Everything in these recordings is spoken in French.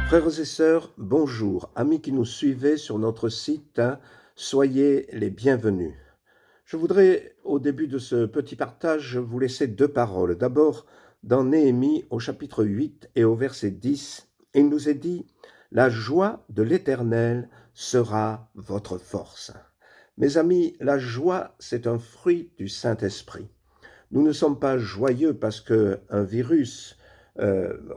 Frères et sœurs, bonjour. Amis qui nous suivez sur notre site, soyez les bienvenus. Je voudrais, au début de ce petit partage, vous laisser deux paroles. D'abord, dans Néhémie, au chapitre 8 et au verset 10, il nous est dit « La joie de l'Éternel sera votre force ». Mes amis, la joie, c'est un fruit du Saint-Esprit. Nous ne sommes pas joyeux parce qu'un virus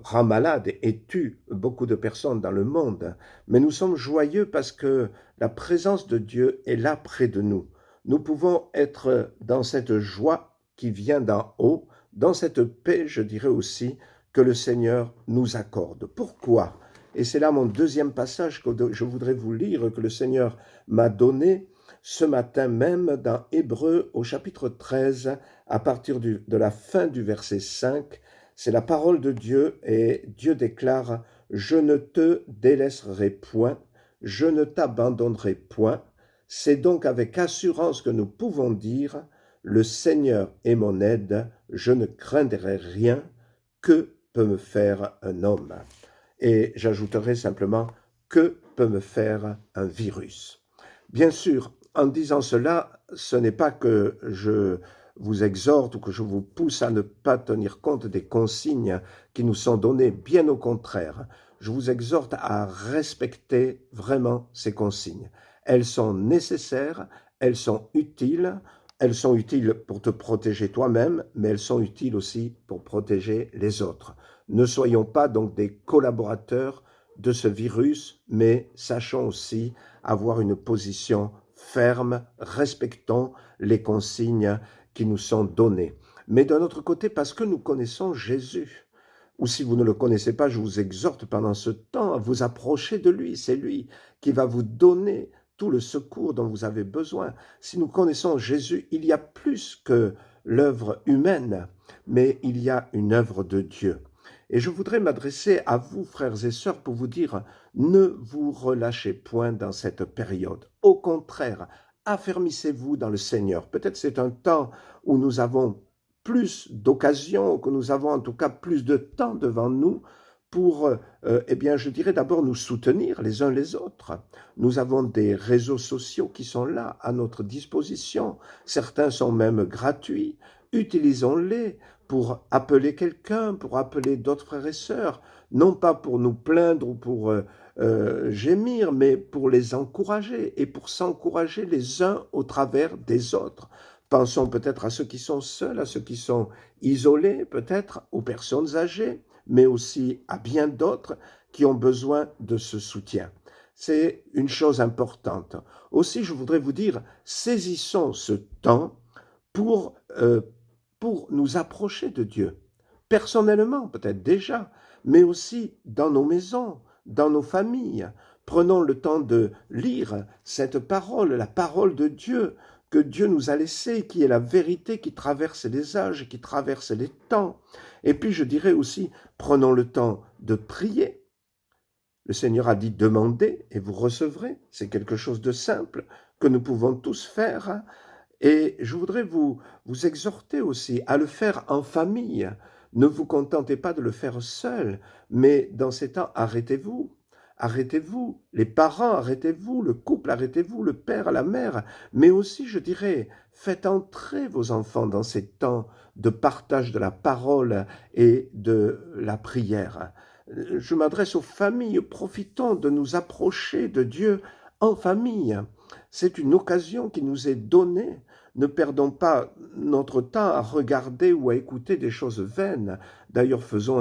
rend malade et tue beaucoup de personnes dans le monde, mais nous sommes joyeux parce que la présence de Dieu est là près de nous. Nous pouvons être dans cette joie qui vient d'en haut, dans cette paix, je dirais aussi, que le Seigneur nous accorde. Pourquoi? Et c'est là mon deuxième passage que je voudrais vous lire, que le Seigneur m'a donné ce matin même dans Hébreux au chapitre 13, à partir de la fin du verset 5. C'est la parole de Dieu et Dieu déclare « Je ne te délaisserai point, je ne t'abandonnerai point ». C'est donc avec assurance que nous pouvons dire « Le Seigneur est mon aide, je ne craindrai rien, que peut me faire un homme ?» Et j'ajouterai simplement « Que peut me faire un virus ?» Bien sûr, en disant cela, ce n'est pas que je vous exhorte ou que je vous pousse à ne pas tenir compte des consignes qui nous sont données, bien au contraire. Je vous exhorte à respecter vraiment ces consignes. Elles sont nécessaires, elles sont utiles pour te protéger toi-même, mais elles sont utiles aussi pour protéger les autres. Ne soyons pas donc des collaborateurs de ce virus, mais sachons aussi avoir une position ferme, respectons les consignes qui nous sont données. Mais d'un autre côté, parce que nous connaissons Jésus, ou si vous ne le connaissez pas, je vous exhorte pendant ce temps à vous approcher de lui. C'est lui qui va vous donner tout le secours dont vous avez besoin. Si nous connaissons Jésus, il y a plus que l'œuvre humaine, mais il y a une œuvre de Dieu. Et je voudrais m'adresser à vous, frères et sœurs, pour vous dire, ne vous relâchez point dans cette période. Au contraire, affermissez-vous dans le Seigneur. Peut-être c'est un temps où nous avons plus d'occasions, que nous avons en tout cas plus de temps devant nous pour, je dirais d'abord nous soutenir les uns les autres. Nous avons des réseaux sociaux qui sont là à notre disposition. Certains sont même gratuits. Utilisons-les pour appeler quelqu'un, pour appeler d'autres frères et sœurs, non pas pour nous plaindre ou pour gémir, mais pour les encourager et pour s'encourager les uns au travers des autres. Pensons peut-être à ceux qui sont seuls, à ceux qui sont isolés, peut-être aux personnes âgées, mais aussi à bien d'autres qui ont besoin de ce soutien. C'est une chose importante. Aussi, je voudrais vous dire, saisissons ce temps pour nous approcher de Dieu. Personnellement, peut-être déjà, mais aussi dans nos maisons, dans nos familles. Prenons le temps de lire cette parole, la parole de Dieu, que Dieu nous a laissée, qui est la vérité qui traverse les âges, qui traverse les temps. Et puis je dirais aussi, prenons le temps de prier. Le Seigneur a dit, demandez et vous recevrez. C'est quelque chose de simple que nous pouvons tous faire. Et je voudrais vous exhorter aussi à le faire en famille. Ne vous contentez pas de le faire seul, mais dans ces temps, arrêtez-vous. Arrêtez-vous, les parents, arrêtez-vous, le couple, arrêtez-vous, le père, la mère, mais aussi, je dirais, faites entrer vos enfants dans ces temps de partage de la parole et de la prière. Je m'adresse aux familles, profitons de nous approcher de Dieu en famille. C'est une occasion qui nous est donnée. Ne perdons pas notre temps à regarder ou à écouter des choses vaines. D'ailleurs, faisons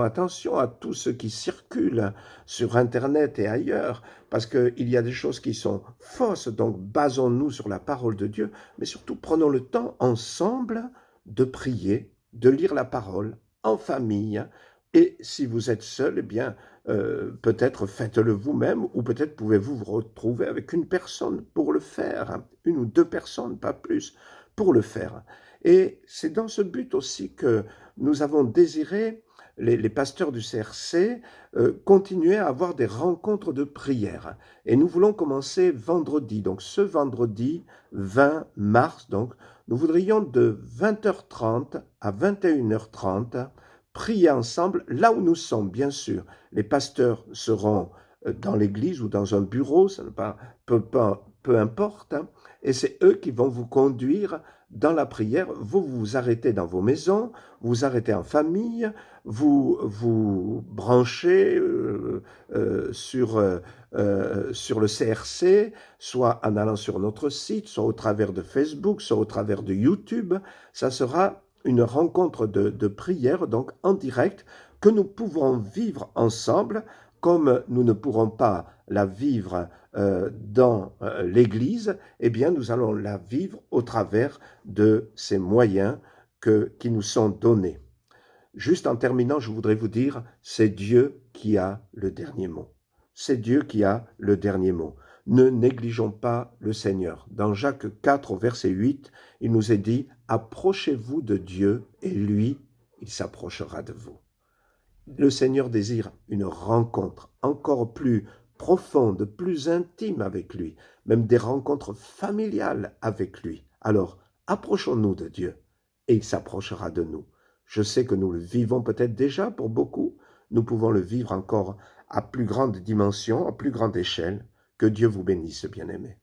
attention à tout ce qui circule sur Internet et ailleurs, parce qu'il y a des choses qui sont fausses, donc basons-nous sur la parole de Dieu, mais surtout prenons le temps ensemble de prier, de lire la parole en famille, et si vous êtes seul, eh bien, peut-être faites-le vous-même, ou peut-être pouvez-vous vous retrouver avec une personne pour le faire, une ou deux personnes, pas plus, pour le faire. Et c'est dans ce but aussi que nous avons désiré, les pasteurs du CRC, continuer à avoir des rencontres de prière. Et nous voulons commencer vendredi, donc ce vendredi 20 mars, donc, nous voudrions de 20h30 à 21h30 prier ensemble là où nous sommes, bien sûr. Les pasteurs seront dans l'église ou dans un bureau, ça ne pas, peu importe, hein, et c'est eux qui vont vous conduire dans la prière. Vous vous arrêtez dans vos maisons, vous arrêtez en famille, vous vous branchez sur le CRC, soit en allant sur notre site, soit au travers de Facebook, soit au travers de YouTube. Ça sera une rencontre de prière, donc en direct, que nous pouvons vivre ensemble, comme nous ne pourrons pas la vivre dans l'Église, eh bien nous allons la vivre au travers de ces moyens qui nous sont donnés. Juste en terminant, je voudrais vous dire, c'est Dieu qui a le dernier mot. C'est Dieu qui a le dernier mot. Ne négligeons pas le Seigneur. Dans Jacques 4, au verset 8, il nous est dit, « Approchez-vous de Dieu, et lui, il s'approchera de vous. » Le Seigneur désire une rencontre encore plus profonde, plus intime avec lui, même des rencontres familiales avec lui. Alors, approchons-nous de Dieu, et il s'approchera de nous. Je sais que nous le vivons peut-être déjà pour beaucoup. Nous pouvons le vivre encore à plus grande dimension, à plus grande échelle. Que Dieu vous bénisse, bien-aimés.